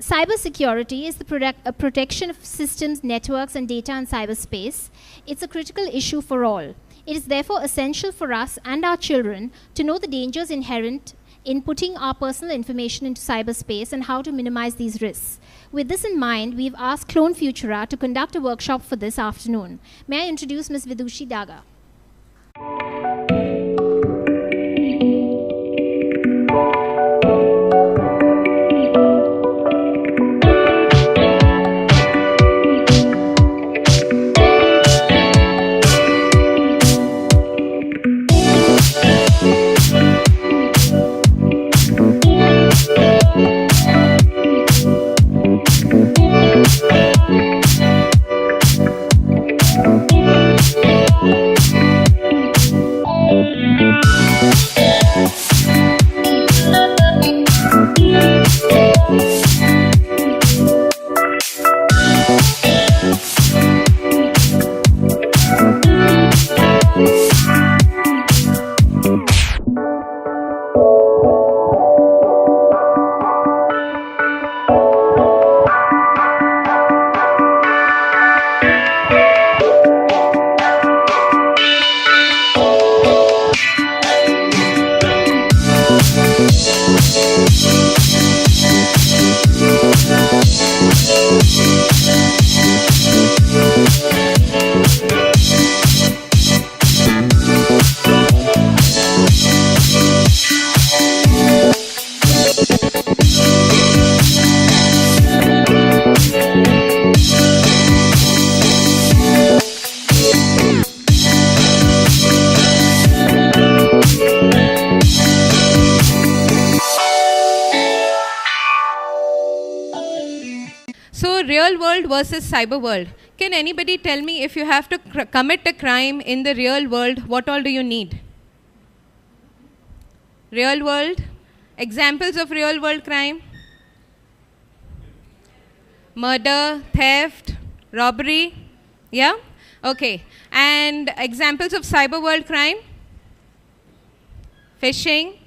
Cybersecurity is the protection of systems, networks, and data in cyberspace. It's a critical issue for all. It is therefore essential for us and our children to know the dangers inherent in putting our personal information into cyberspace and how to minimize these risks. With this in mind, we've asked Clone Futura to conduct a workshop for this afternoon. May I introduce Ms. Vidushi Daga. Real world versus cyber world. Can anybody tell me, if you have to commit a crime in the real world, what all do you need? Real world. Examples of real world crime? Murder, theft, robbery. Yeah? Okay. And examples of cyber world crime? Phishing,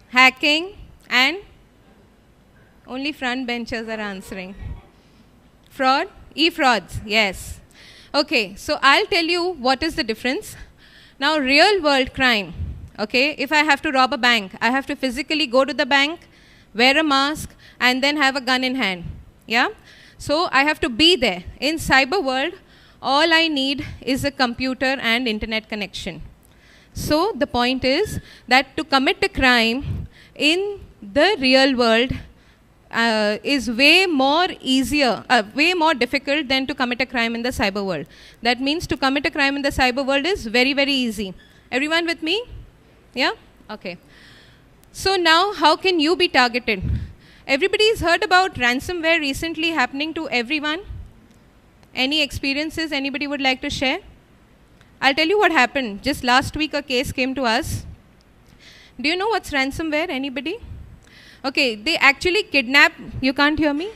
hacking, and only front benchers are answering. Fraud? E-frauds, yes. Okay, so I'll tell you what is the difference. Now, real world crime, okay, if I have to rob a bank, I have to physically go to the bank, wear a mask, and then have a gun in hand, yeah? So I have to be there. In cyber world, all I need is a computer and internet connection. So the point is that to commit a crime in the real world is way more difficult than to commit a crime in the cyber world. That means to commit a crime in the cyber world is very, very easy. Everyone with me? Yeah? Okay. So now, how can you be targeted? Everybody's heard about ransomware recently happening to everyone. Any experiences anybody would like to share? I'll tell you what happened. Just last week, a case came to us. Do you know what's ransomware? Anybody? Okay, they actually kidnap. You can't hear me?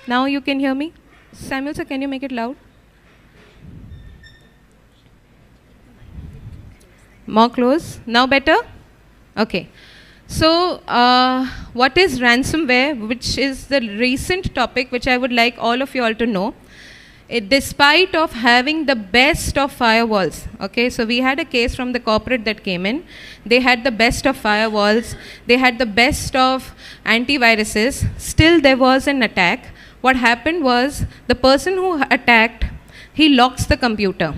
Now you can hear me? Samuel sir, can you make it loud? More close. Now better? Okay. So, what is ransomware, which is the recent topic which I would like all of you all to know. Despite of having the best of firewalls, okay, so we had a case from the corporate that came in. They had the best of firewalls, they had the best of antiviruses, still there was an attack. What happened was, the person who attacked, he locks the computer.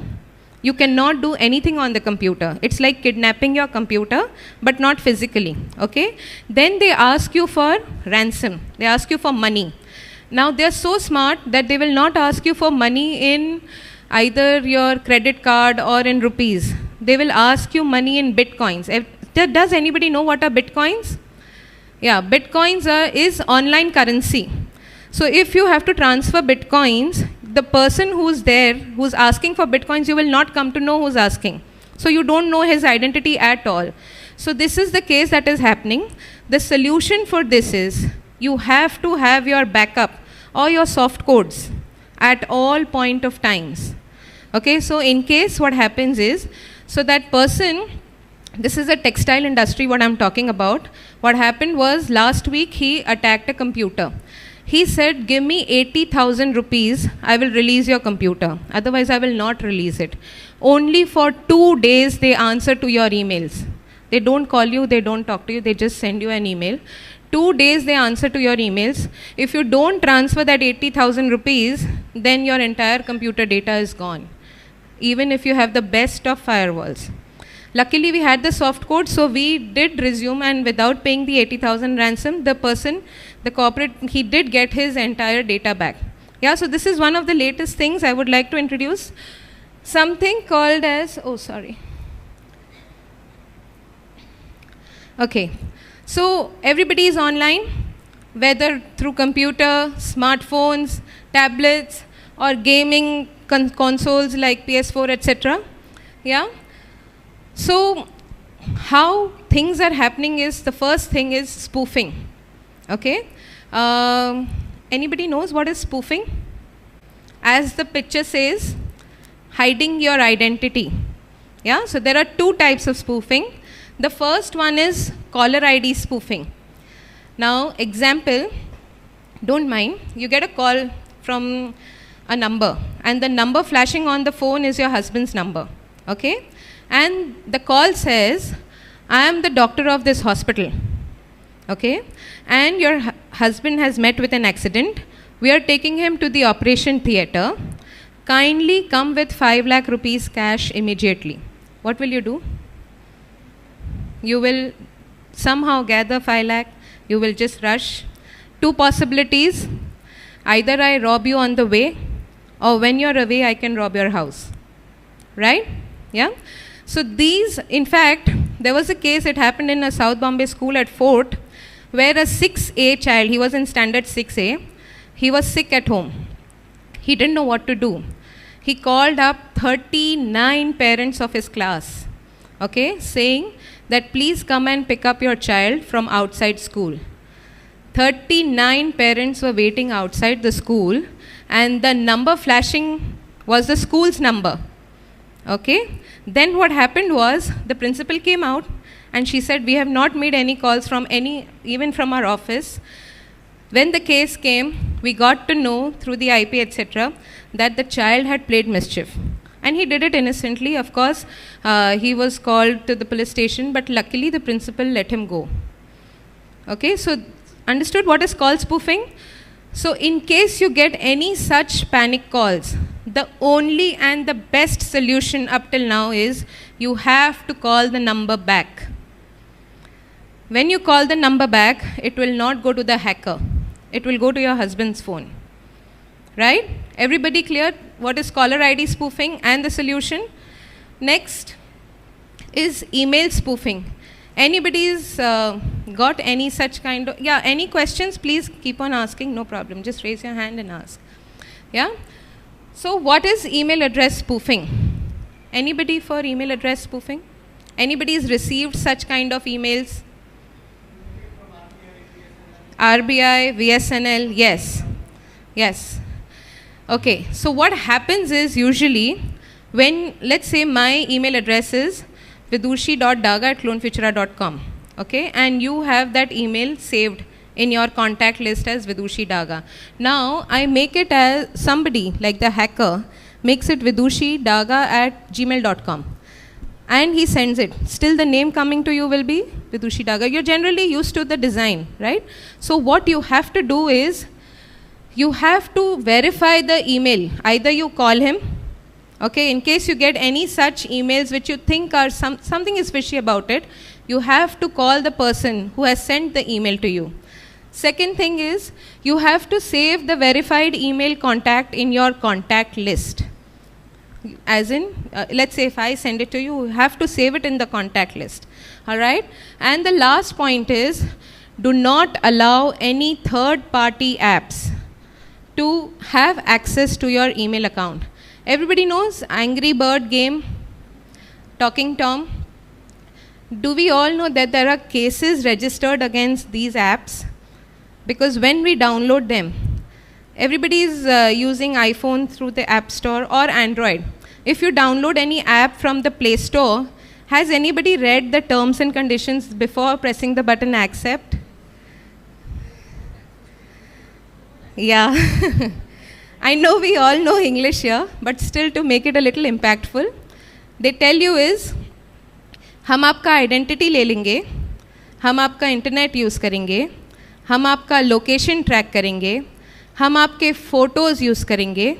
You cannot do anything on the computer. It's like kidnapping your computer, but not physically, okay? Then they ask you for ransom, they ask you for money. Now they're so smart that they will not ask you for money in either your credit card or in rupees. They will ask you money in bitcoins. Does anybody know what are bitcoins? Yeah, bitcoins is online currency. So if you have to transfer bitcoins, the person who's there, who's asking for bitcoins, you will not come to know who's asking. So you don't know his identity at all. So this is the case that is happening. The solution for this is, you have to have your backup or your soft codes at all point of times. Okay, so in case what happens is, so that person, this is a textile industry what I'm talking about. What happened was, last week he attacked a computer. He said, give me 80,000 rupees, I will release your computer. Otherwise, I will not release it. Only for 2 days they answer to your emails. They don't call you, they don't talk to you, they just send you an email. 2 days they answer to your emails. If you don't transfer that 80,000 rupees, then your entire computer data is gone, even if you have the best of firewalls. Luckily, we had the soft code, so we did resume, and without paying the 80,000 ransom, the person, the corporate, he did get his entire data back. Yeah, so this is one of the latest things I would like to introduce. Something called as, oh sorry. Okay, so everybody is online, whether through computer, smartphones, tablets, or gaming consoles like PS4, etc. Yeah. So how things are happening is, the first thing is spoofing. Okay. Anybody knows what is spoofing? As the picture says, hiding your identity. Yeah. So there are 2 types of spoofing. The first one is caller ID spoofing. Now, example, don't mind, you get a call from a number, and the number flashing on the phone is your husband's number. Okay. And the call says, I am the doctor of this hospital, okay, and your husband has met with an accident. We are taking him to the operation theatre. Kindly come with 5 lakh rupees cash immediately. What will you do? You will somehow gather 5 lakh, you will just rush. 2 possibilities, either I rob you on the way, or when you're away, I can rob your house, right? Yeah. So these, in fact, there was a case, it happened in a South Bombay school at Fort, where a 6A child, he was in standard 6A, he was sick at home. He didn't know what to do. He called up 39 parents of his class, okay, saying that please come and pick up your child from outside school. 39 parents were waiting outside the school, and the number flashing was the school's number. Okay. Then what happened was, the principal came out and she said, we have not made any calls from any, even from our office. When the case came, we got to know through the IP, etc., that the child had played mischief. And he did it innocently. Of course, he was called to the police station, but luckily the principal let him go. Okay, so understood what is call spoofing? So in case you get any such panic calls, the only and the best solution up till now is, you have to call the number back. When you call the number back, it will not go to the hacker. It will go to your husband's phone. Right? Everybody clear what is caller ID spoofing and the solution? Next is email spoofing. Anybody's got any such kind of, yeah, any questions, please keep on asking, no problem. Just raise your hand and ask. Yeah? So what is email address spoofing? Anybody for email address spoofing? Anybody has received such kind of emails? RBI, VSNL, yes. Yes. Okay, so what happens is, usually, when, let's say my email address is vidushi.daga@clonefutura.com, okay, and you have that email saved in your contact list as Vidushi Daga. Now, I make it as somebody, like the hacker, makes it vidushidaga@gmail.com. And he sends it. Still the name coming to you will be Vidushi Daga. You're generally used to the design, right? So what you have to do is, you have to verify the email. Either you call him, okay, in case you get any such emails which you think are something is fishy about it, you have to call the person who has sent the email to you. Second thing is, you have to save the verified email contact in your contact list. As in, let's say if I send it to you, you have to save it in the contact list. Alright? And the last point is, do not allow any third-party apps to have access to your email account. Everybody knows Angry Bird game, Talking Tom. Do we all know that there are cases registered against these apps? Because when we download them, everybody is using iPhone through the App Store or Android. If you download any app from the Play Store, has anybody read the terms and conditions before pressing the button accept? Yeah. I know we all know English here, but still to make it a little impactful, they tell you is, हम आपका identity ले लेंगे, हम आपका internet use करेंगे, हम आपका location track करेंगे, हम आपके फ़ोटोज़ यूज़ करेंगे,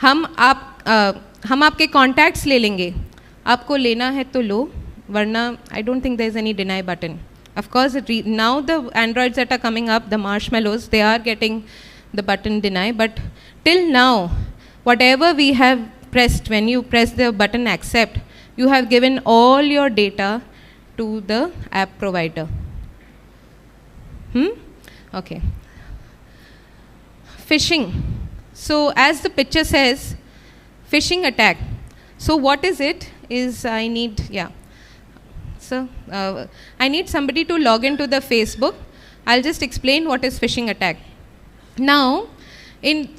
हम आपके कॉन्टैक्ट्स ले लेंगे. आपको लेना है तो लो, वरना I don't think there is any deny button. Of course, now the Androids that are coming up, the marshmallows, they are getting the button deny, but till now, whatever we have pressed, when you press the button accept, you have given all your data to the app provider. Okay. Phishing. So as the picture says, phishing attack. So what is it? I need somebody to log into the Facebook. I'll just explain what is phishing attack. Now,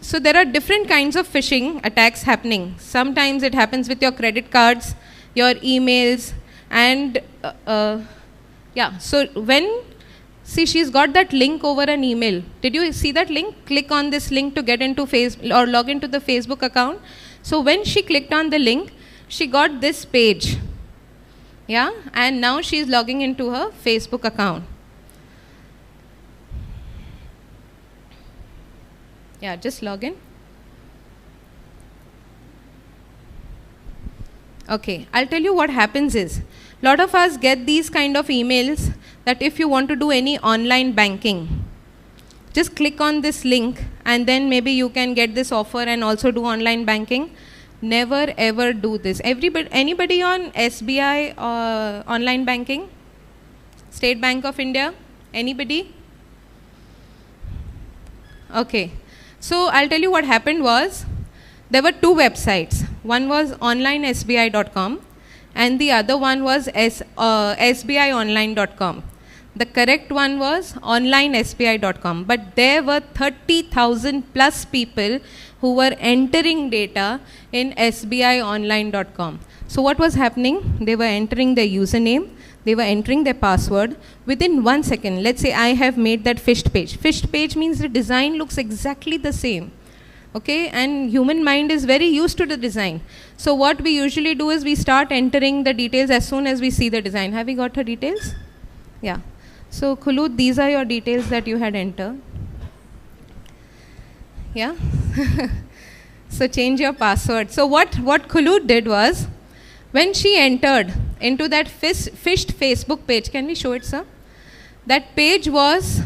so there are different kinds of phishing attacks happening. Sometimes it happens with your credit cards, your emails, and so she's got that link over an email. Did you see that link? Click on this link to get into or log into the Facebook account. So when she clicked on the link, she got this page. Yeah, and now she's logging into her Facebook account. Yeah, just log in. Okay, I'll tell you what happens is, a lot of us get these kind of emails that if you want to do any online banking, just click on this link and then maybe you can get this offer and also do online banking. Never ever do this. Anybody on SBI online banking? State Bank of India? Anybody? Okay. So I'll tell you what happened was, there were two websites. One was onlinesbi.com and the other one was sbionline.com. The correct one was onlinesbi.com, but there were 30,000 plus people who were entering data in sbionline.com. So what was happening? They were entering their username, they were entering their password. Within 1 second, let's say I have made that fished page. Fished page means the design looks exactly the same. Okay, and human mind is very used to the design. So what we usually do is we start entering the details as soon as we see the design. Have you got her details? Yeah. So Khulud, these are your details that you had entered. Yeah. So change your password. So what Khulud did was, when she entered into that fished Facebook page, can we show it, sir? That page was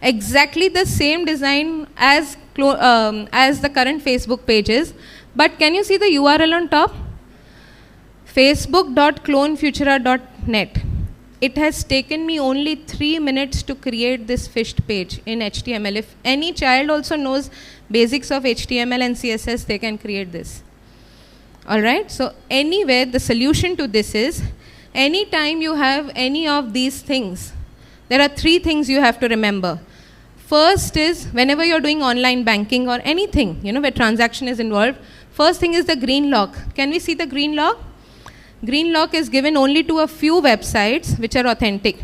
exactly the same design as the current Facebook pages, but can you see the URL on top? facebook.clonefutura.net. It has taken me only 3 minutes to create this fished page in HTML. If any child also knows basics of HTML and CSS, they can create this. Alright, so anyway, the solution to this is, anytime you have any of these things, there are 3 things you have to remember. First is, whenever you're doing online banking or anything, where transaction is involved, first thing is the green lock. Can we see the green lock? Green lock is given only to a few websites which are authentic.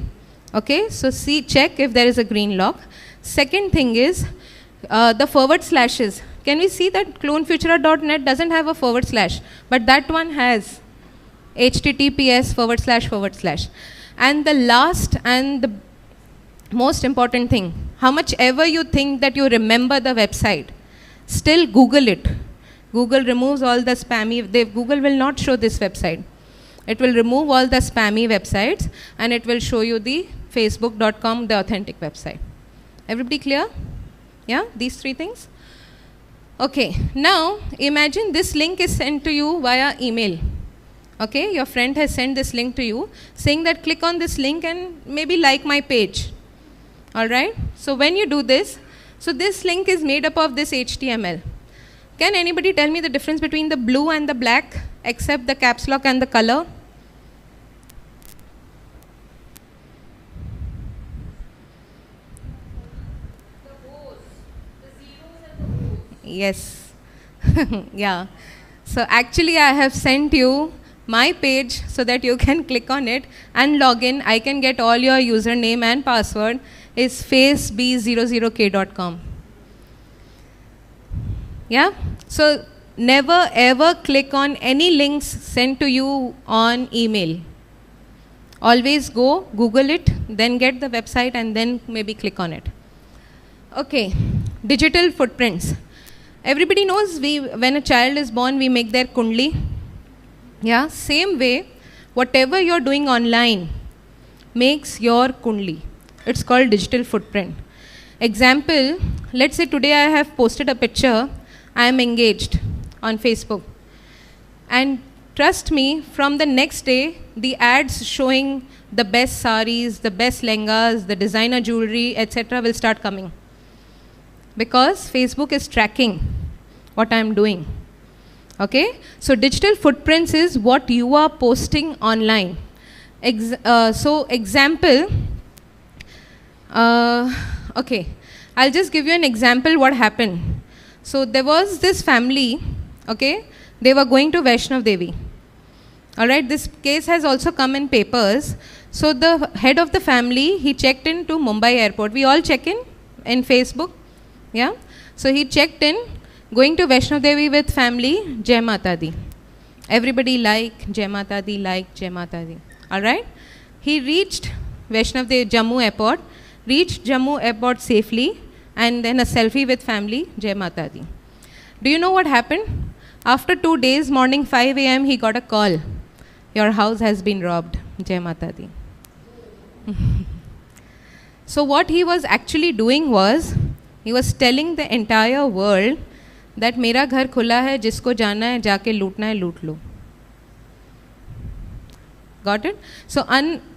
Okay, so check if there is a green lock. Second thing is the forward slashes. Can we see that clonefutura.net doesn't have a forward slash, but that one has https://. And the last and the most important thing, how much ever you think that you remember the website, still Google it. Google removes all the spammy, Google will not show this website. It will remove all the spammy websites and it will show you the facebook.com, the authentic website. Everybody clear? Yeah, these 3 things? Okay, now imagine this link is sent to you via email. Okay, your friend has sent this link to you saying that click on this link and maybe like my page. Alright, so when you do this, so this link is made up of this HTML. Can anybody tell me the difference between the blue and the black, except the caps lock and the color? The rows, the zeros and the rows. Yes. Yeah. So actually I have sent you my page so that you can click on it and log in. I can get all your username and password. Is faceb00k.com. Yeah, so never ever click on any links sent to you on email. Always go Google it, then get the website, and then maybe click on it. Okay, digital footprints. Everybody knows when a child is born, we make their kundli. Yeah, same way, whatever you're doing online makes your kundli. It's called digital footprint. Example, let's say today I have posted a picture, I am engaged on Facebook. And trust me, from the next day, the ads showing the best saris, the best lengas, the designer jewelry, etc. will start coming. Because Facebook is tracking what I am doing. Okay? So digital footprints is what you are posting online. So example, okay, I'll just give you an example what happened. So there was this family, okay, they were going to Vaishnav Devi. Alright, this case has also come in papers. So the head of the family, he checked into Mumbai airport. We all check in Facebook. Yeah. So he checked in, going to Vaishnav Devi with family, Jai Mata Di. Everybody like Jai Mata Di, like Jai Mata Di. Alright. He reached Vaishnav Devi, Jammu airport, reached Jammu airport safely, and then a selfie with family, Jai Mata Di. Do you know what happened? After 2 days, morning 5 a.m., he got a call. Your house has been robbed, Jai Mata Di. So what he was actually doing was, he was telling the entire world that मेरा घर खुला है, जिसको जाना है, जाके लूटना है, लूट लो. Got it? So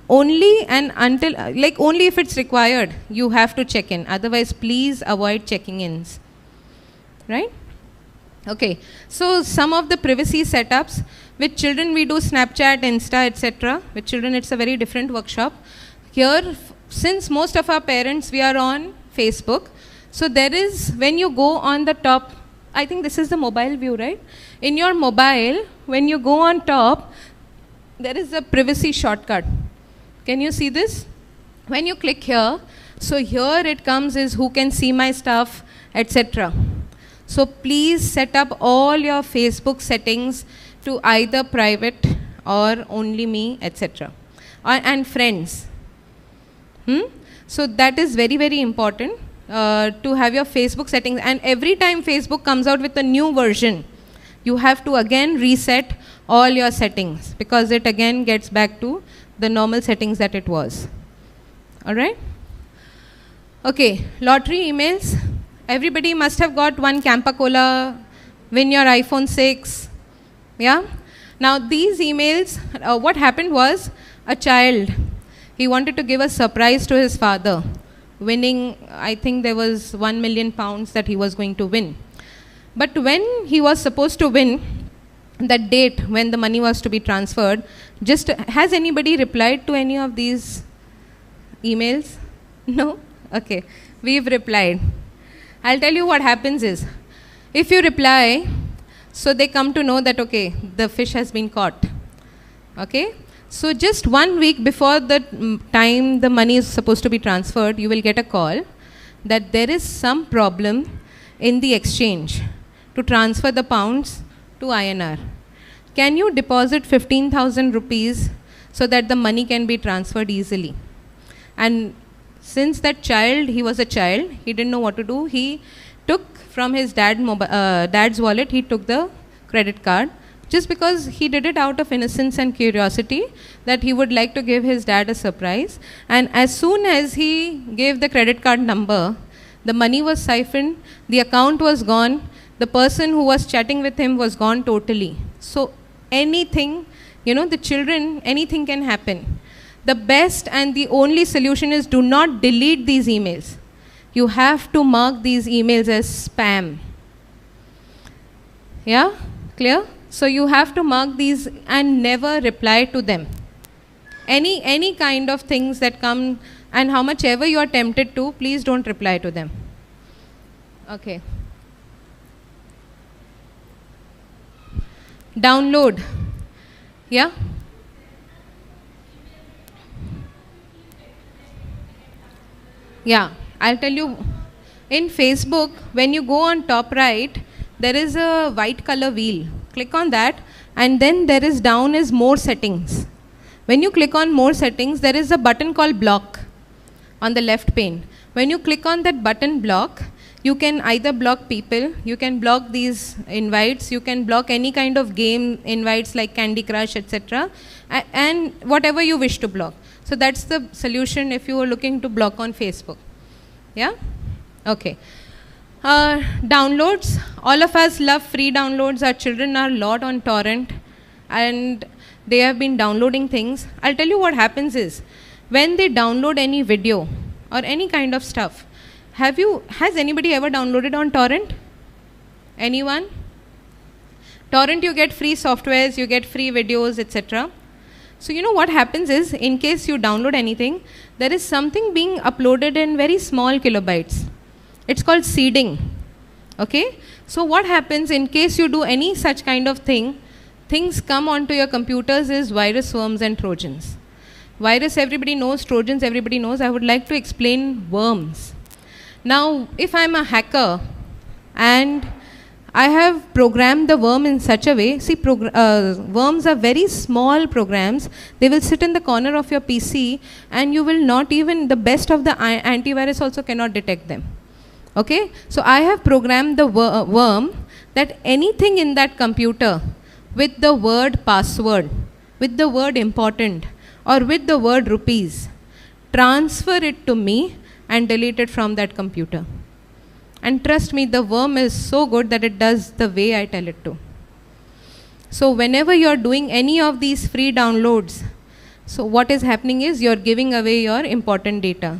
only and until, like only if it's required, you have to check in. Otherwise, please avoid checking ins. Right? Okay. So some of the privacy setups. With children, we do Snapchat, Insta, etc. With children, it's a very different workshop. Here, since most of our parents, we are on Facebook. So there is, when you go on the top, I think this is the mobile view, right? In your mobile, when you go on top, there is a privacy shortcut. Can you see this? When you click here, so here it comes is who can see my stuff, etc. So please set up all your Facebook settings to either private or only me, etc. And friends. So that is very, very important to have your Facebook settings. And every time Facebook comes out with a new version, you have to again reset all your settings, because it again gets back to the normal settings that it was. Alright? Okay, lottery emails. Everybody must have got one Campa Cola, win your iPhone 6. Yeah? Now these emails, what happened was, a child, he wanted to give a surprise to his father, winning, I think there was £1 million that he was going to win. But when he was supposed to win, that date when the money was to be transferred, just has anybody replied to any of these emails? No? Okay, we've replied. I'll tell you what happens is, if you reply, so they come to know that, okay, the fish has been caught. Okay? So just 1 week before the time the money is supposed to be transferred, you will get a call that there is some problem in the exchange to transfer the pounds to INR. Can you deposit 15,000 rupees so that the money can be transferred easily? And since that child, he was a child, he didn't know what to do. He took from his dad's wallet, he took the credit card, just because he did it out of innocence and curiosity, that he would like to give his dad a surprise. And as soon as he gave the credit card number, the money was siphoned, the account was gone, the person who was chatting with him was gone totally. So anything, the children, anything can happen. The best and the only solution is, do not delete these emails. You have to mark these emails as spam. Yeah? Clear? So you have to mark these and never reply to them. Any kind of things that come, and how much ever you are tempted to, please don't reply to them. Okay. Download. Yeah? Yeah, I'll tell you, in Facebook, when you go on top right, there is a white color wheel. Click on that, and then there is down is more settings. When you click on more settings, there is a button called block on the left pane. When you click on that button block, you can either block people, you can block these invites, you can block any kind of game invites like Candy Crush, etc. And whatever you wish to block. So that's the solution if you are looking to block on Facebook. Yeah? Okay. Downloads. All of us love free downloads. Our children are a lot on torrent and they have been downloading things. I'll tell you what happens is, when they download any video or any kind of stuff, has anybody ever downloaded on torrent? Anyone? Torrent, you get free softwares, you get free videos, etc. So you know what happens is, in case you download anything, there is something being uploaded in very small kilobytes. It's called seeding. Okay? So what happens in case you do any such kind of thing, things come onto your computers is virus, worms and trojans. Virus everybody knows, trojans everybody knows. I would like to explain worms. Now, if I'm a hacker and I have programmed the worm in such a way, see, worms are very small programs. They will sit in the corner of your PC and you will not even, the best of the antivirus also cannot detect them. Okay? So I have programmed the worm that anything in that computer with the word password, with the word important, or with the word rupees, transfer it to me and delete it from that computer. And trust me, the worm is so good that it does the way I tell it to. So whenever you're doing any of these free downloads, so what is happening is you're giving away your important data.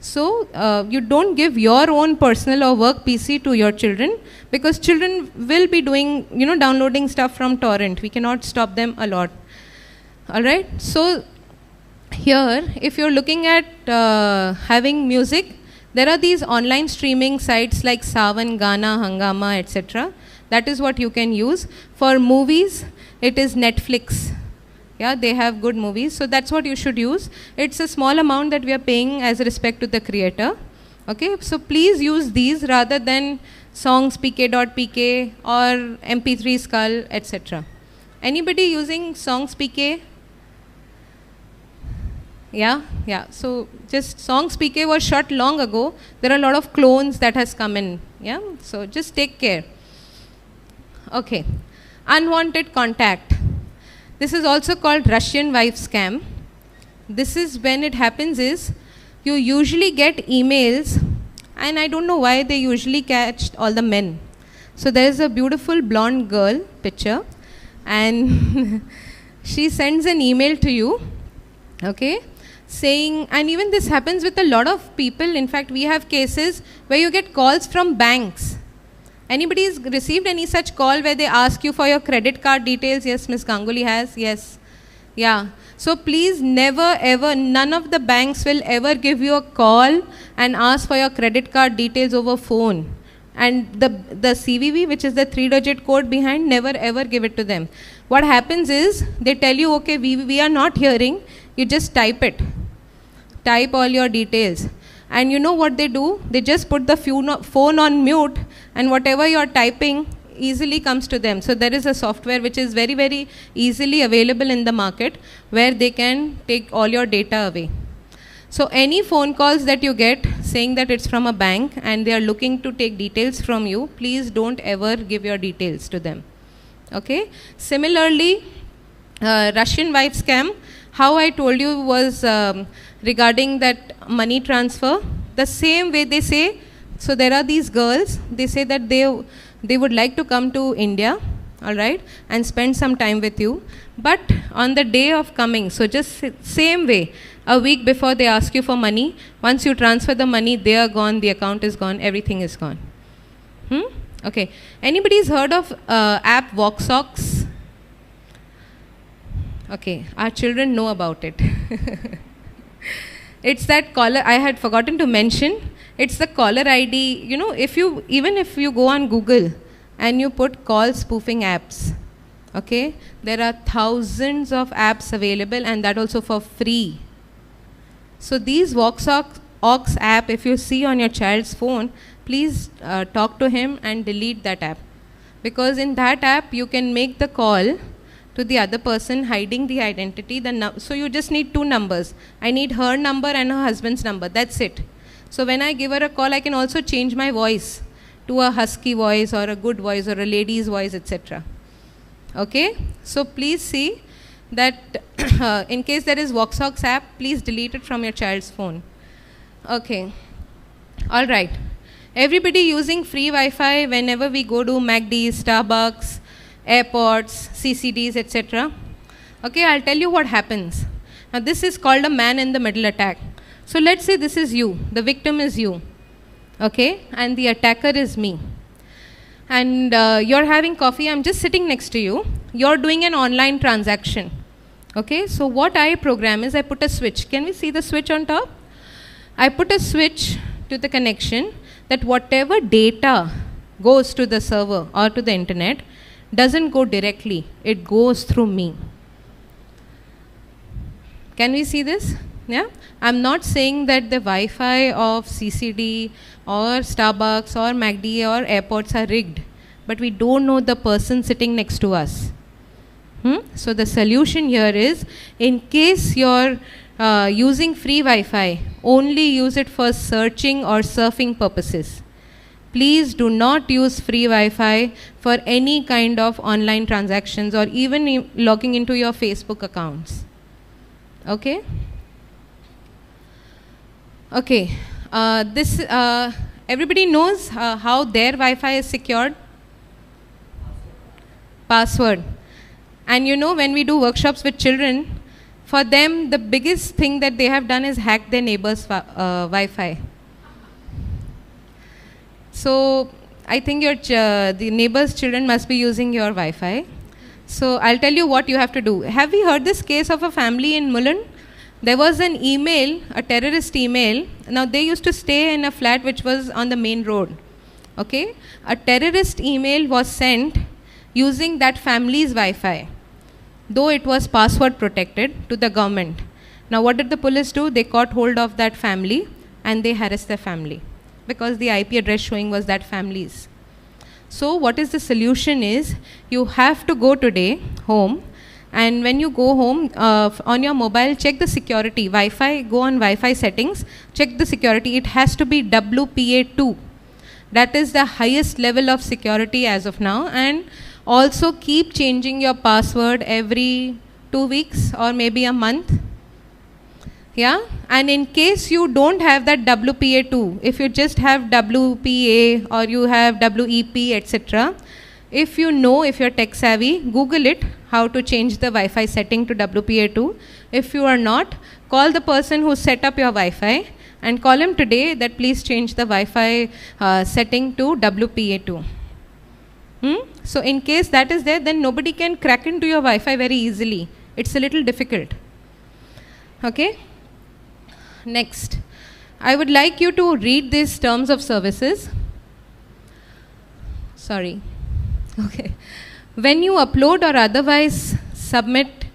So you don't give your own personal or work PC to your children, because children will be doing, downloading stuff from torrent. We cannot stop them a lot. All right. So here, if you're looking at having music, there are these online streaming sites like Savan, Gaana, Hangama, etc. That is what you can use. For movies, it is Netflix. Yeah, they have good movies. So that's what you should use. It's a small amount that we are paying as respect to the creator. Okay, so please use these rather than songspk.pk or mp3 skull, etc. Anybody using songspk? Yeah. So just songspk was shot long ago. There are a lot of clones that has come in. Yeah. So just take care. Okay. Unwanted contact. This is also called Russian wife scam. This is when it happens is, you usually get emails, and I don't know why they usually catch all the men. So there is a beautiful blonde girl picture, and she sends an email to you, okay, saying, and even this happens with a lot of people. In fact, we have cases where you get calls from banks. Anybody has received any such call where they ask you for your credit card details? Yes, Ms. Ganguly has. Yes. Yeah. So please never ever, none of the banks will ever give you a call and ask for your credit card details over phone. And the CVV, which is the 3-digit code behind, never ever give it to them. What happens is, they tell you, okay, we are not hearing, you just type it. Type all your details. And you know what they do? They just put the phone on mute, and whatever you're typing easily comes to them. So there is a software which is very, very easily available in the market where they can take all your data away. So any phone calls that you get saying that it's from a bank and they are looking to take details from you, please don't ever give your details to them. Okay? Similarly, Russian wife scam, how I told you was regarding that money transfer. The same way they say, so there are these girls, they say that they would like to come to India, all right, and spend some time with you. But on the day of coming, so just same way, a week before they ask you for money, once you transfer the money, they are gone, the account is gone, everything is gone. Okay. Anybody's heard of app Voxox? Okay, our children know about it. It's that caller, I had forgotten to mention, it's the caller ID, even if you go on Google and you put call spoofing apps, okay, there are thousands of apps available, and that also for free. So these Voxox app, if you see on your child's phone, please talk to him and delete that app. because in that app you can make the call to the other person hiding the identity. So you just need 2 numbers. I need her number and her husband's number. That's it. So when I give her a call, I can also change my voice to a husky voice or a good voice or a lady's voice, etc. Okay? So please see that in case there is Voxox app, please delete it from your child's phone. Okay. All right. Everybody using free Wi-Fi whenever we go to McD's, Starbucks, airports, CCDs, etc. Okay, I'll tell you what happens. Now this is called a man-in-the-middle attack. So let's say this is you, the victim is you, okay, and the attacker is me. And you're having coffee, I'm just sitting next to you, you're doing an online transaction. Okay, so what I program is I put a switch. Can we see the switch on top? I put a switch to the connection that whatever data goes to the server or to the internet doesn't go directly, it goes through me. Can we see this? Yeah? I'm not saying that the Wi-Fi of CCD or Starbucks or McD or airports are rigged, but we don't know the person sitting next to us. So the solution here is, in case you're using free Wi-Fi, only use it for searching or surfing purposes. Please do not use free Wi-Fi for any kind of online transactions or even logging into your Facebook accounts. Okay? Okay. Everybody knows how their Wi-Fi is secured? Password. And you know, when we do workshops with children, for them the biggest thing that they have done is hack their neighbor's Wi-Fi. So I think the neighbor's children must be using your Wi-Fi. So I'll tell you what you have to do. Have you heard this case of a family in Mulund? There was an email, a terrorist email. Now they used to stay in a flat which was on the main road. Okay? A terrorist email was sent using that family's Wi-Fi, though it was password protected, to the government. Now what did the police do? They caught hold of that family and they harassed their family, because the IP address showing was that family's. So what is the solution is, you have to go today home, and when you go home on your mobile, check the security. Wi-Fi, go on Wi-Fi settings, check the security. It has to be WPA2. That is the highest level of security as of now. And also keep changing your password every 2 weeks or maybe a month. Yeah, and in case you don't have that WPA2, if you just have WPA or you have WEP, etc., if you know, if you're tech savvy, Google it, how to change the Wi-Fi setting to WPA2. If you are not, call the person who set up your Wi-Fi and call him today that please change the Wi-Fi setting to WPA2. So in case that is there, then nobody can crack into your Wi-Fi very easily. It's a little difficult. Okay? Next, I would like you to read these terms of services. Sorry. Okay. When you upload or otherwise submit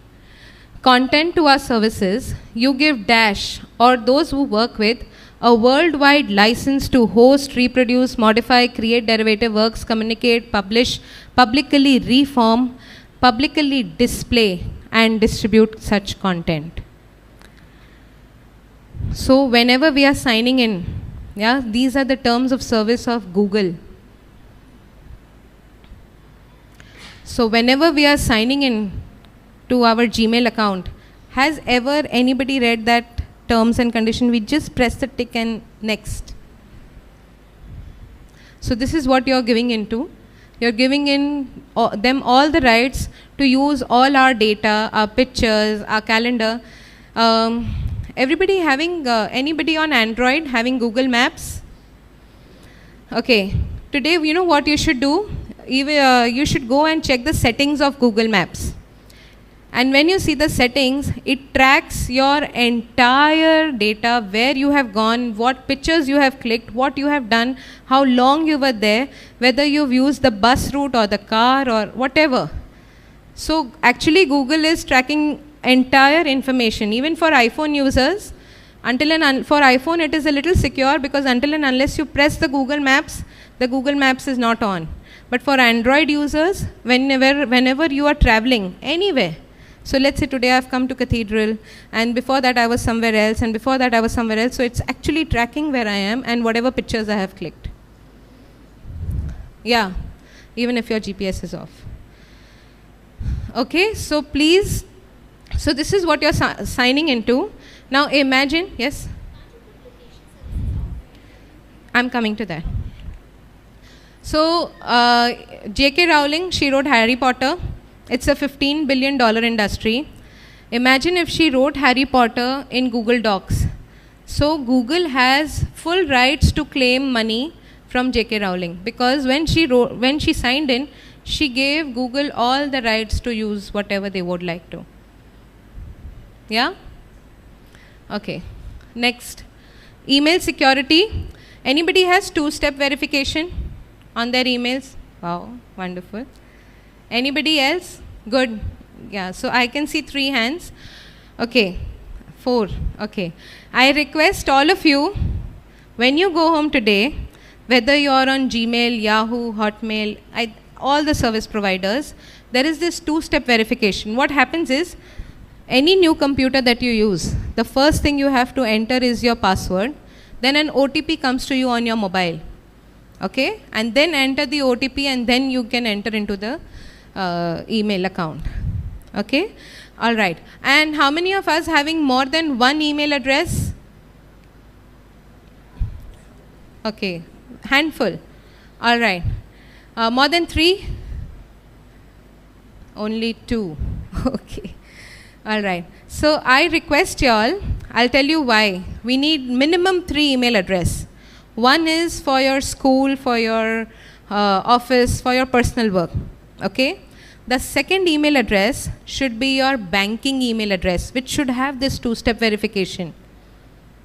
content to our services, you give Dash or those who work with a worldwide license to host, reproduce, modify, create derivative works, communicate, publish, publicly reform, publicly display, and distribute such content. So whenever we are signing in, yeah, these are the terms of service of Google. So whenever we are signing in to our Gmail account, has ever anybody read that terms and condition? We just press the tick and next. So this is what you're giving into. You're giving in them all the rights to use all our data, our pictures, our calendar. Everybody having, anybody on Android having Google Maps? Okay, today you know what you should do? You should go and check the settings of Google Maps. And when you see the settings, it tracks your entire data, where you have gone, what pictures you have clicked, what you have done, how long you were there, whether you've used the bus route or the car or whatever. So actually Google is tracking entire information, even for iPhone users. For iPhone it is a little secure, because until and unless you press the Google Maps is not on. But for Android users, whenever you are traveling anywhere, so let's say today I've come to Cathedral, and before that I was somewhere else, and before that I was somewhere else, so it's actually tracking where I am and whatever pictures I have clicked. Yeah, even if your GPS is off. Okay, so please, so this is what you're signing into. Now imagine, yes? I'm coming to that. So, J.K. Rowling, she wrote Harry Potter. It's a $15 billion industry. Imagine if she wrote Harry Potter in Google Docs. So, Google has full rights to claim money from J.K. Rowling, because when she signed in, she gave Google all the rights to use whatever they would like to. Yeah? Okay. Next. Email security. Anybody has two-step verification on their emails? Wow, wonderful. Anybody else? Good. Yeah, so I can see 3 hands. Okay, 4. Okay. I request all of you, when you go home today, whether you are on Gmail, Yahoo, Hotmail, all the service providers, there is this two-step verification. What happens is, any new computer that you use, the first thing you have to enter is your password. Then an OTP comes to you on your mobile. Okay? And then enter the OTP, and then you can enter into the email account. Okay? All right. And how many of us having more than one email address? Okay. Handful. All right. More than 3? Only 2. Okay. All right. So I request you all, I'll tell you why. We need minimum 3 email address. One is for your school, for your office, for your personal work. Okay? The second email address should be your banking email address, which should have this two-step verification.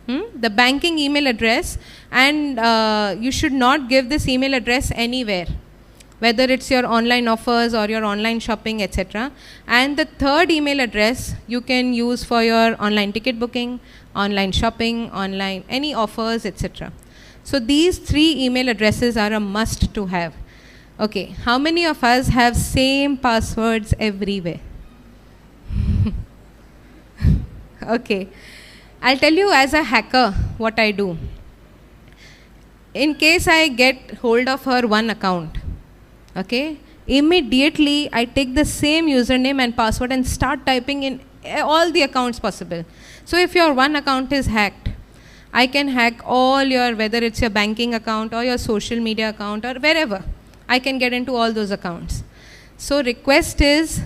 The banking email address, and you should not give this email address anywhere, whether it's your online offers or your online shopping, etc. And the third email address you can use for your online ticket booking, online shopping, online any offers, etc. So these 3 email addresses are a must to have. Okay, how many of us have same passwords everywhere? Okay, I'll tell you as a hacker what I do. In case I get hold of her one account, okay, immediately I take the same username and password and start typing in all the accounts possible. So if your one account is hacked, I can hack all your, whether it's your banking account or your social media account or wherever, I can get into all those accounts. So request is,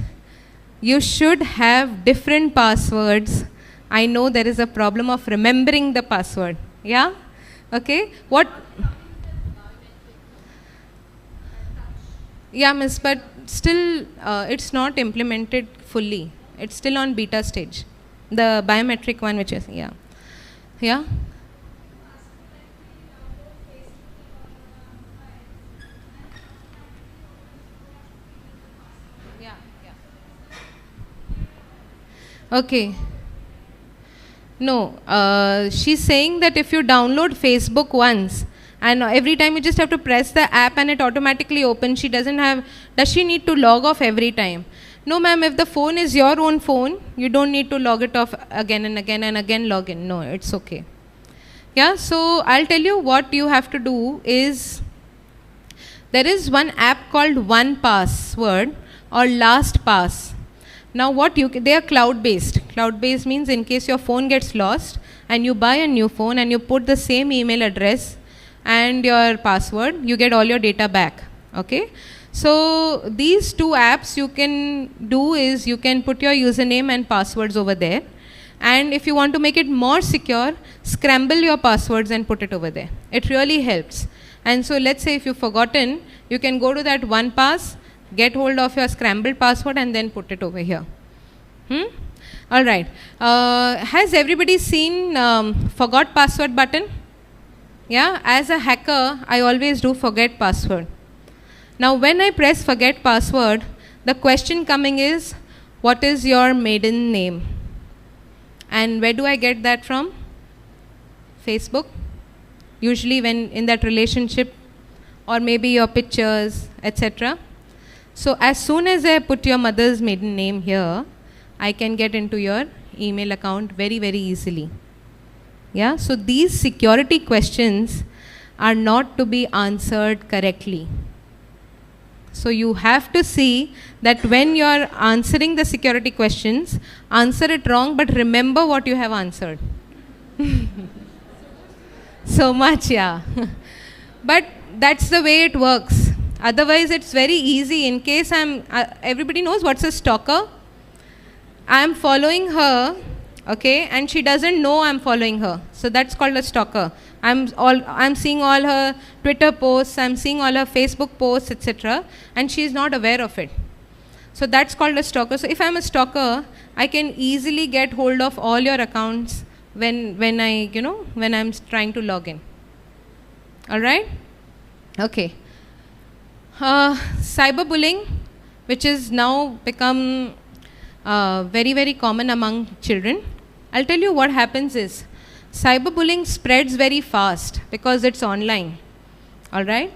you should have different passwords. I know there is a problem of remembering the password. Yeah? Okay? What? Yeah, miss, but still it's not implemented fully. It's still on beta stage. The biometric one, which is, yeah. Yeah? Okay. No, she's saying that if you download Facebook once, and every time you just have to press the app and it automatically opens, does she need to log off every time? No ma'am, if the phone is your own phone, you don't need to log it off again and again and again log in. No, it's okay. Yeah, so I'll tell you what you have to do is, there is one app called OnePassword or LastPass. Now they are cloud-based. Cloud-based means in case your phone gets lost and you buy a new phone and you put the same email address and your password, you get all your data back. Okay? So these 2 apps you can do is, you can put your username and passwords over there. And if you want to make it more secure, scramble your passwords and put it over there. It really helps. And so let's say if you've forgotten, you can go to that OnePass, get hold of your scrambled password and then put it over here. All right. Has everybody seen forgot password button? Yeah, as a hacker, I always do forget password. Now when I press forget password, the question coming is, what is your maiden name? And where do I get that from? Facebook. Usually when in that relationship, or maybe your pictures, etc. So as soon as I put your mother's maiden name here, I can get into your email account very, very easily. Yeah, so these security questions are not to be answered correctly. So you have to see that when you are answering the security questions, answer it wrong, but remember what you have answered. So much, yeah. But that's the way it works. Otherwise, it's very easy. In case everybody knows what's a stalker. I'm following her, okay, and she doesn't know I'm following her. So that's called a stalker. I'm seeing all her Twitter posts, I'm seeing all her Facebook posts, etc., and she is not aware of it. So that's called a stalker. So if I'm a stalker, I can easily get hold of all your accounts when I'm trying to log in. All right? Okay. Cyberbullying, which is now become very, very common among children. I'll tell you what happens is, cyberbullying spreads very fast because it's online. All right?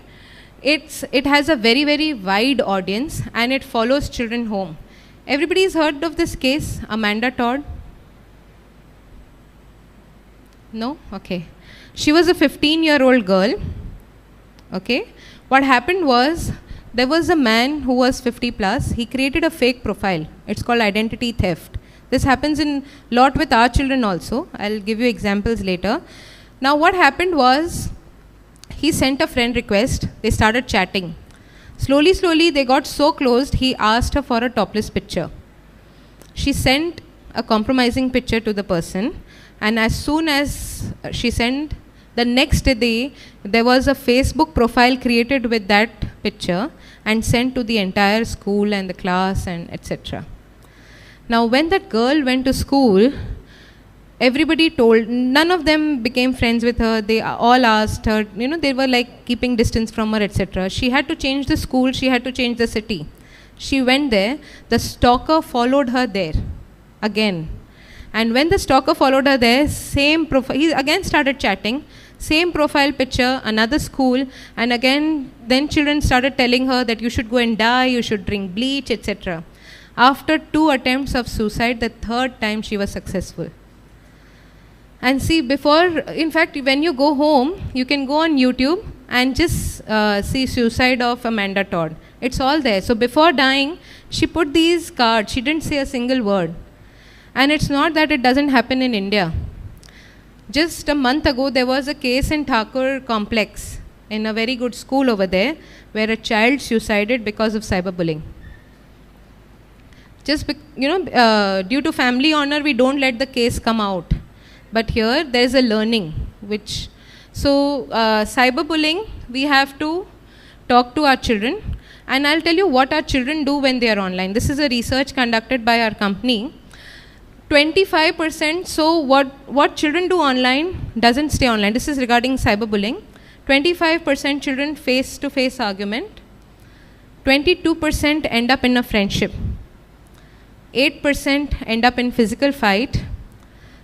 It has a very, very wide audience and it follows children home. Everybody's heard of this case, Amanda Todd? No? Okay. She was a 15-year-old girl. Okay. What happened was, there was a man who was 50 plus. He created a fake profile. It's called identity theft. This happens in lot with our children also. I'll give you examples later. Now what happened was, he sent a friend request. They started chatting. Slowly, slowly they got so close, he asked her for a topless picture. She sent a compromising picture to the person, and as soon as she sent, the next day there was a Facebook profile created with that picture and sent to the entire school and the class and etc. Now when that girl went to school, everybody told, none of them became friends with her. They all asked her, they were like keeping distance from her, etc. She had to change the school, she had to change the city. She went there, the stalker followed her there again. And when the stalker followed her there, same profile, he again started chatting, same profile picture, another school, and again, then children started telling her that you should go and die, you should drink bleach, etc. After 2 attempts of suicide, the 3rd time she was successful. And see, in fact, when you go home, you can go on YouTube and just see suicide of Amanda Todd. It's all there. So before dying, she put these cards. She didn't say a single word. And it's not that it doesn't happen in India. Just a month ago, there was a case in Thakur complex, in a very good school over there, where a child suicided because of cyberbullying. Just, due to family honor, we don't let the case come out. But here, there is a learning, cyberbullying, we have to talk to our children. And I'll tell you what our children do when they are online. This is a research conducted by our company. 25%, so what children do online doesn't stay online. This is regarding cyberbullying. 25% children face-to-face argument. 22% end up in a friendship. 8% end up in physical fight.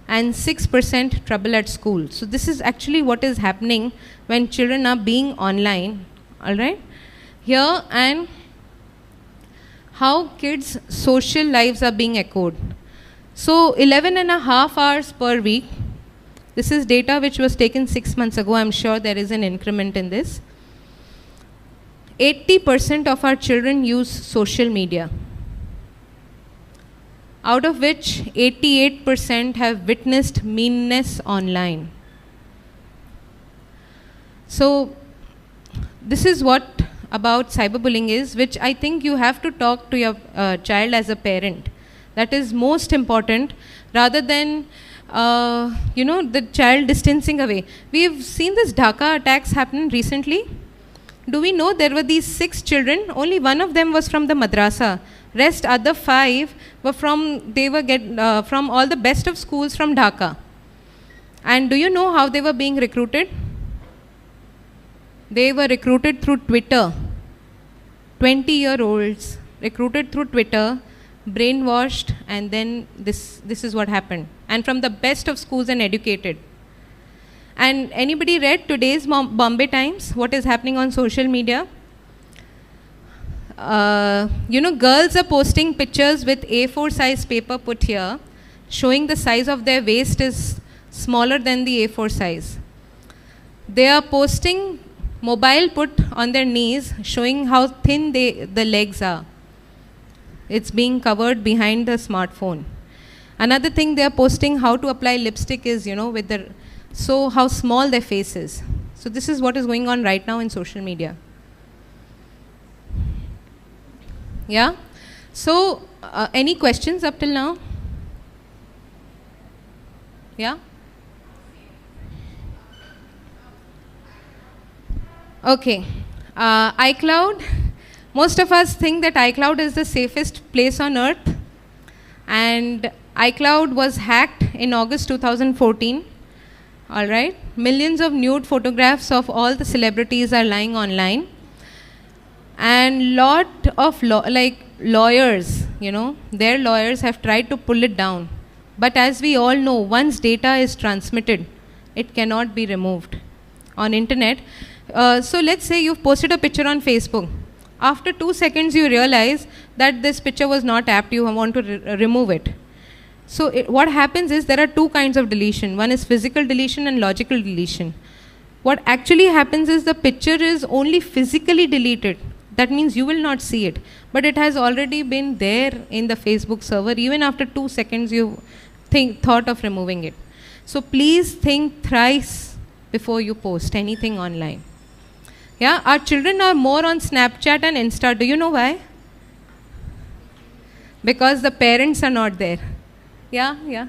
And 6% trouble at school. So this is actually what is happening when children are being online. All right? Here, and how kids' social lives are being echoed. So 11.5 hours per week. This is data which was taken 6 months ago. I'm sure there is an increment in this. 80% of our children use social media, out of which 88% have witnessed meanness online. So this is what about cyberbullying is, which I think you have to talk to your child as a parent. That is most important, rather than the child distancing away. We've seen this Dhaka attacks happen recently. Do we know there were these 6 children? Only one of them was from the madrasa. Rest other 5 were from all the best of schools from Dhaka. And do you know how they were being recruited? They were recruited through Twitter. 20-year-olds recruited through Twitter, brainwashed, and then this is what happened. And from the best of schools and educated. And anybody read today's Bombay Times? What is happening on social media? You know, girls are posting pictures with A4 size paper put here, showing the size of their waist is smaller than the A4 size. They are posting mobile put on their knees, showing how thin the legs are. It's being covered behind the smartphone. Another thing they are posting how to apply lipstick is, you know, with the, so how small their face is. So this is what is going on right now in social media. Yeah? So, any questions up till now? Yeah? Okay. iCloud. Most of us think that iCloud is the safest place on earth. And iCloud was hacked in August 2014. All right. Millions of nude photographs of all the celebrities are lying online. And lot of lawyers, you know, their lawyers have tried to pull it down. But as we all know, once data is transmitted, it cannot be removed on internet. So let's say you've posted a picture on Facebook. After 2 seconds, you realize that this picture was not apt, you want to remove it. So what happens is there are two kinds of deletion. One is physical deletion and logical deletion. What actually happens is the picture is only physically deleted. That means you will not see it. But it has already been there in the Facebook server. Even after 2 seconds, you thought of removing it. So please think thrice before you post anything online. Yeah, our children are more on Snapchat and Insta. Do you know why? Because the parents are not there. Yeah.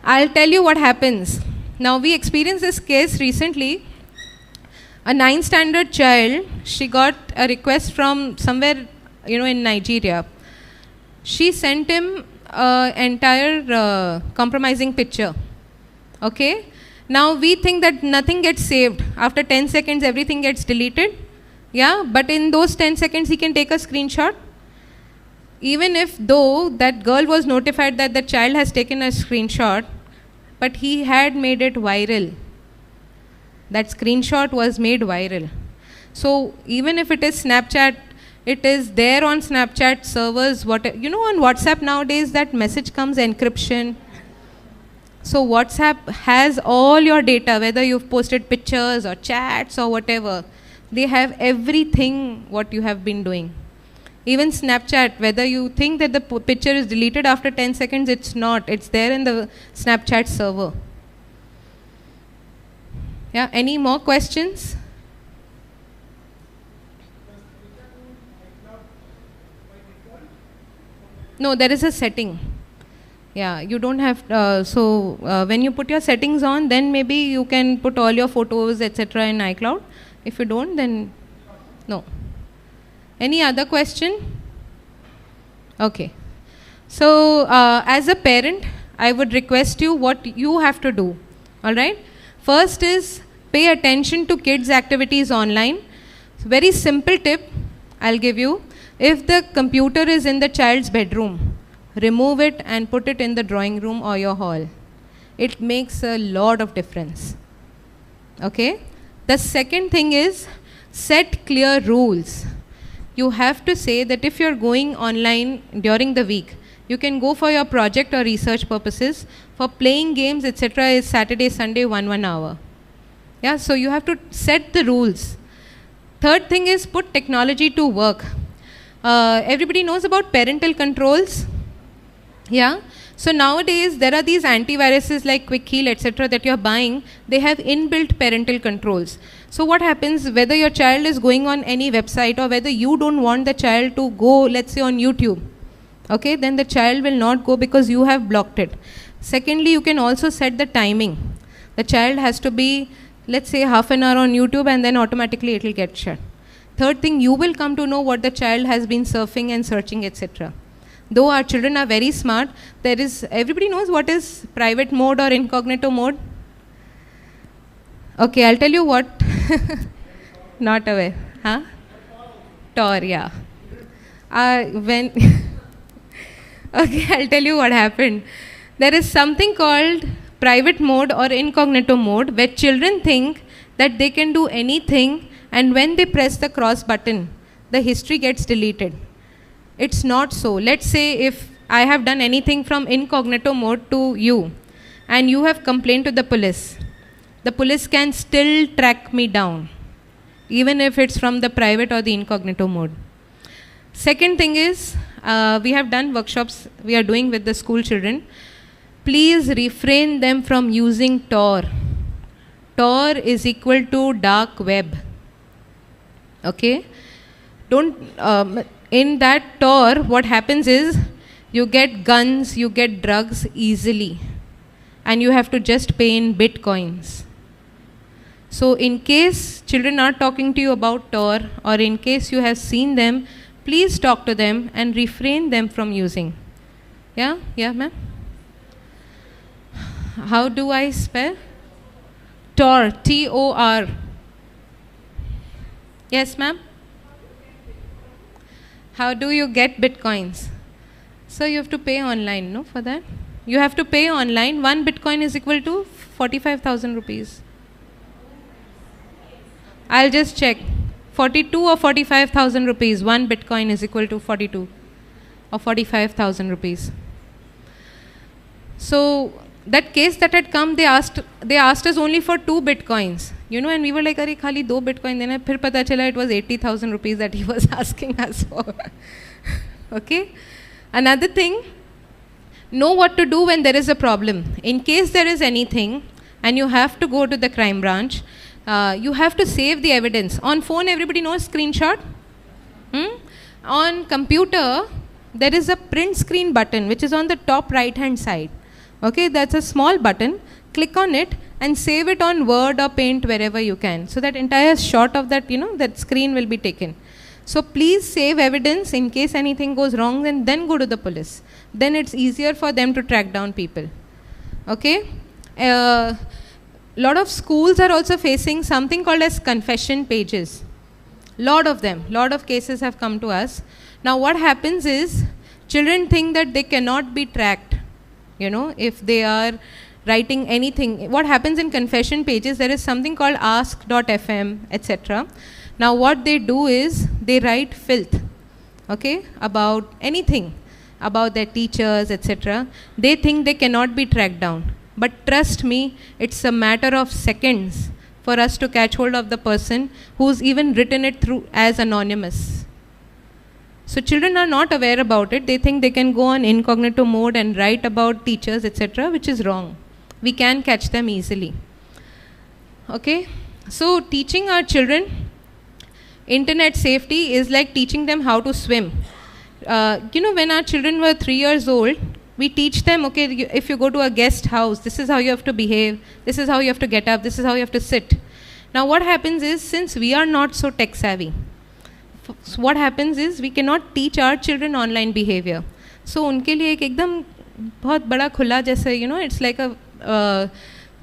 I'll tell you what happens. Now, we experienced this case recently. A 9th standard child, she got a request from somewhere, you know, in Nigeria. She sent him an entire compromising picture. Okay? Now we think that nothing gets saved. After 10 seconds, everything gets deleted. Yeah, but in those 10 seconds, he can take a screenshot. Even if though that girl was notified that the child has taken a screenshot, but he had made it viral. That screenshot was made viral. So even if it is Snapchat, it is there on Snapchat servers. You know, on WhatsApp nowadays, that message comes encryption. So WhatsApp has all your data, whether you've posted pictures or chats or whatever. They have everything what you have been doing. Even Snapchat, whether you think that the picture is deleted after 10 seconds, it's not. It's there in the Snapchat server. Yeah, any more questions? No, there is a setting. Yeah, you don't have, when you put your settings on, then maybe you can put all your photos, etc. in iCloud. If you don't, then no. Any other question? Okay. So, as a parent, I would request you what you have to do. All right? First is pay attention to kids' activities online. Very simple tip I'll give you. If the computer is in the child's bedroom, remove it and put it in the drawing room or your hall. It makes a lot of difference. Okay? The second thing is set clear rules. You have to say that if you're going online during the week, you can go for your project or research purposes. For playing games, etc. is Saturday, Sunday, 1 hour. Yeah, so you have to set the rules. Third thing is put technology to work. Everybody knows about parental controls. Yeah. So nowadays there are these antiviruses like Quick Heal, etc. that you're buying. They have inbuilt parental controls. So what happens, whether your child is going on any website or whether you don't want the child to go, let's say on YouTube, okay, then the child will not go because you have blocked it. Secondly, you can also set the timing. The child has to be, let's say, half an hour on YouTube and then automatically it will get shut. Third thing, you will come to know what the child has been surfing and searching, etc. Though our children are very smart, there is, everybody knows what is private mode or incognito mode? Okay, I'll tell you what. Not aware. Huh? Tor, yeah. Okay, I'll tell you what happened. There is something called private mode or incognito mode, where children think that they can do anything, and when they press the cross button, the history gets deleted. It's not so. Let's say if I have done anything from incognito mode to you, and you have complained to the police can still track me down, even if it's from the private or the incognito mode. Second thing is, we have done workshops we are doing with the school children. Please refrain them from using Tor. Tor is equal to dark web. Okay? Don't, in that Tor, what happens is, you get guns, you get drugs easily, and you have to just pay in bitcoins. So in case children are talking to you about Tor, or in case you have seen them, please talk to them and refrain them from using. Yeah? Yeah, ma'am? How do I spell? Tor, T-O-R. Yes, ma'am? How do you get bitcoins? So you have to pay online, no, for that? You have to pay online. 1 bitcoin is equal to 45,000 rupees. I'll just check. 42 or 45,000 rupees. 1 bitcoin is equal to 42 or 45,000 rupees. So that case that had come, they asked us only for 2 bitcoins. You know, and we were like, "Arey, khali 2 bitcoin dena." Phir pata chala it was 80,000 rupees that he was asking us for. Okay. Another thing, know what to do when there is a problem. In case there is anything, and you have to go to the crime branch, you have to save the evidence. On phone, everybody knows screenshot. On computer, there is a print screen button, which is on the top right hand side. Okay, that's a small button. Click on it and save it on Word or Paint wherever you can. So that entire shot of that, that screen will be taken. So please save evidence in case anything goes wrong, and then go to the police. Then it's easier for them to track down people. Okay? Lot of schools are also facing something called as confession pages. Lot of them, lot of cases have come to us. Now what happens is, children think that they cannot be tracked, if they are writing anything. What happens in confession pages, there is something called ask.fm, etc. Now what they do is, they write filth, okay, about anything, about their teachers, etc. They think they cannot be tracked down. But trust me, it's a matter of seconds for us to catch hold of the person who's even written it through as anonymous. So children are not aware about it. They think they can go on incognito mode and write about teachers, etc., which is wrong. We can catch them easily. Okay? So teaching our children internet safety is like teaching them how to swim. When our children were 3 years old, we teach them, okay, if you go to a guest house, this is how you have to behave, this is how you have to get up, this is how you have to sit. Now what happens is, since we are not so tech savvy, what happens is, we cannot teach our children online behavior. So उनके लिए एक एकदम बहुत बड़ा खुला जैसे, it's like a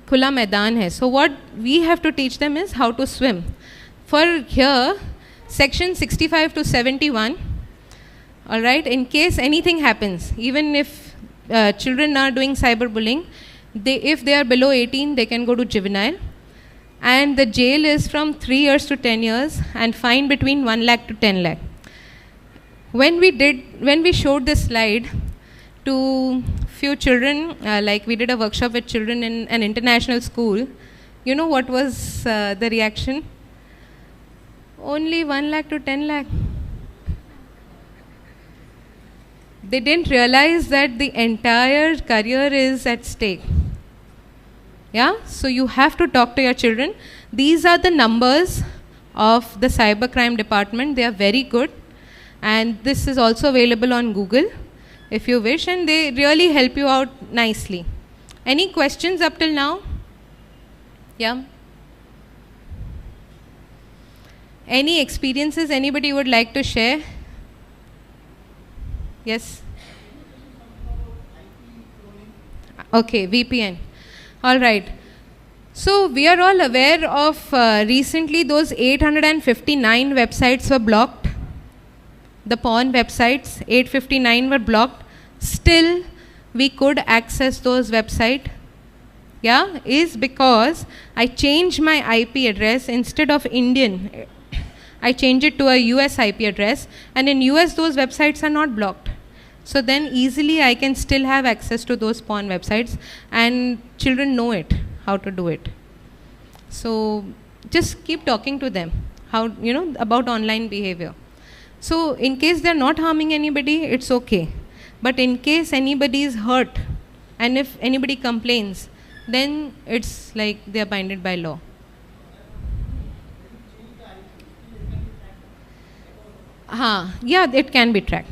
खुला मैदान है. So what we have to teach them is how to swim. For here, section 65 to 71, all right, in case anything happens, even if children are doing cyberbullying, if they are below 18, they can go to juvenile. And the jail is from 3 years to 10 years and fine between 1 lakh to 10 lakh. When we showed this slide to few children, like we did a workshop with children in an international school, you know what was the reaction? Only 1 lakh to 10 lakh. They didn't realize that the entire career is at stake. Yeah, so you have to talk to your children. These are the numbers of the cybercrime department. They are very good, and this is also available on Google if you wish, and they really help you out nicely. Any questions up till now? Yeah. Any experiences anybody would like to share? Yes. Okay, VPN. All right. So we are all aware of recently those 859 websites were blocked. The porn websites, 859 were blocked. Still, we could access those websites. yeah, is because I changed my IP address. Instead of Indian, I change it to a US IP address, and in US those websites are not blocked. So then easily I can still have access to those porn websites, and children know it, how to do it. So just keep talking to them, how, you know, about online behavior. So in case they're not harming anybody, it's okay. But in case anybody is hurt, and if anybody complains, then it's like they're binded by law. Yeah, it can be tracked.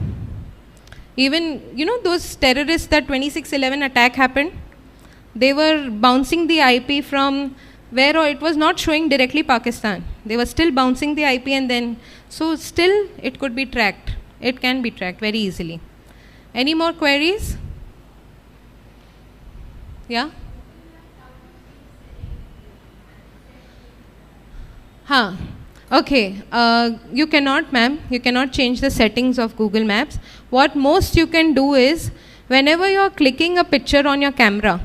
Even, you know, those terrorists, that 26/11 attack happened, they were bouncing the IP from where it was not showing directly Pakistan. They were still bouncing the IP, and then, so still it could be tracked. It can be tracked very easily. Any more queries? Yeah? Okay, you cannot, ma'am, you cannot change the settings of Google Maps. What most you can do is, whenever you are clicking a picture on your camera,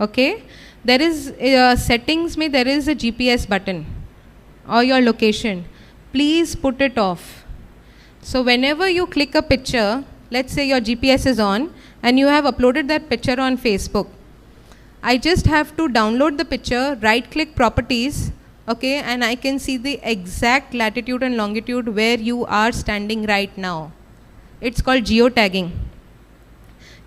okay, there is settings, there is a GPS button or your location. Please put it off. So whenever you click a picture, let's say your GPS is on and you have uploaded that picture on Facebook, I just have to download the picture, right click properties, okay, and I can see the exact latitude and longitude where you are standing right now. It's called geotagging.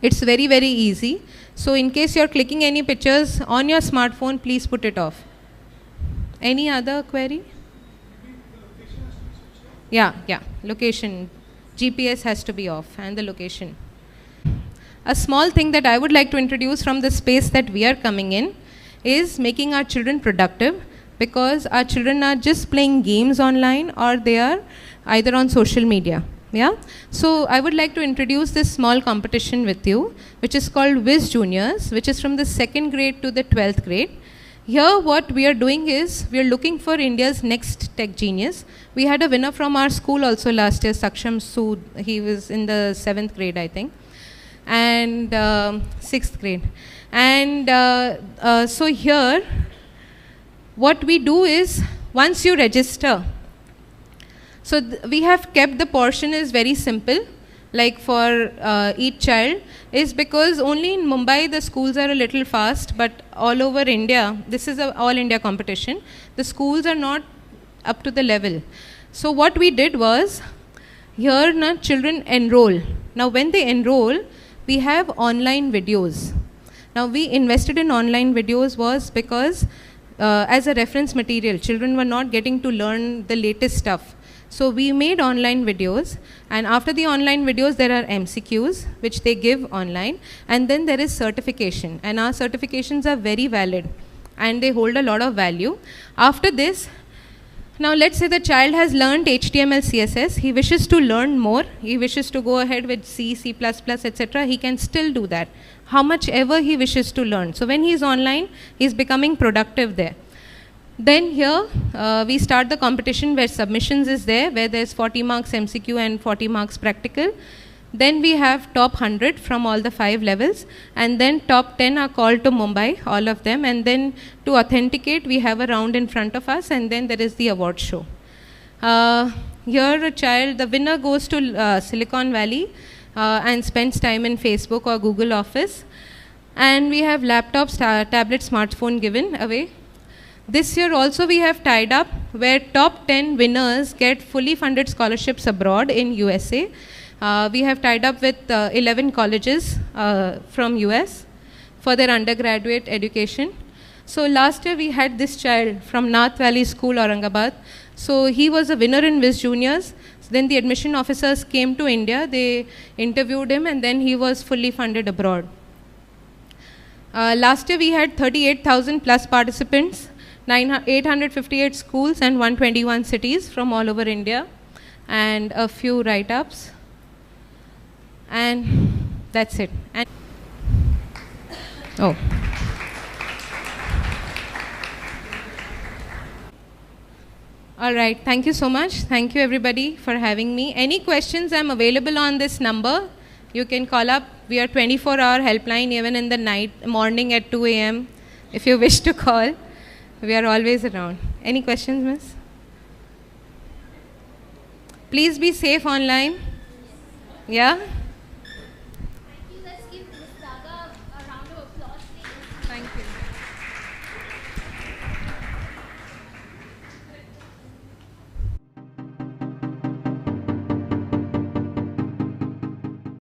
It's very, very easy. So in case you're clicking any pictures on your smartphone, please put it off. Any other query? Yeah, location. GPS has to be off, and the location. A small thing that I would like to introduce from the space that we are coming in is making our children productive, because our children are just playing games online or they are either on social media. Yeah? So I would like to introduce this small competition with you, which is called Whiz Juniors, which is from the 2nd grade to the 12th grade. Here what we are doing is, we are looking for India's next tech genius. We had a winner from our school also last year, Saksham Sood. He was in the 7th grade, I think, and 6th grade. And so here, what we do is, once you register, so we have kept the portion is very simple, like for each child, is because only in Mumbai the schools are a little fast, but all over India, this is an all India competition, the schools are not up to the level. So what we did was, here children enroll. Now when they enroll, we have online videos. Now we invested in online videos was because as a reference material, children were not getting to learn the latest stuff. So we made online videos, and after the online videos there are MCQs which they give online, and then there is certification, and our certifications are very valid and they hold a lot of value. After this, now let's say the child has learned HTML, CSS, he wishes to learn more, he wishes to go ahead with C, C++, etc., he can still do that, how much ever he wishes to learn. So when he is online, he is becoming productive there. Then here, we start the competition where submissions is there, where there's 40 marks MCQ and 40 marks practical. Then we have top 100 from all the 5 levels, and then top 10 are called to Mumbai, all of them, and then to authenticate, we have a round in front of us, and then there is the award show. Here a child, the winner goes to Silicon Valley and spends time in Facebook or Google Office, and we have laptops, tablet, smartphone given away. This year also we have tied up where top 10 winners get fully funded scholarships abroad in USA. We have tied up with 11 colleges from US for their undergraduate education. So last year we had this child from Nath Valley School, Aurangabad. So he was a winner in Whiz Juniors. So then the admission officers came to India, they interviewed him, and then he was fully funded abroad. Last year we had 38,000 plus participants, 858 schools and 121 cities from all over India, and a few write-ups, and that's it. And all right, thank you so much. Thank you everybody for having me. Any questions, I'm available on this number. You can call up. We are 24-hour helpline even in the morning at 2 a.m. if you wish to call. We are always around. Any questions, miss? Please be safe online. Yeah?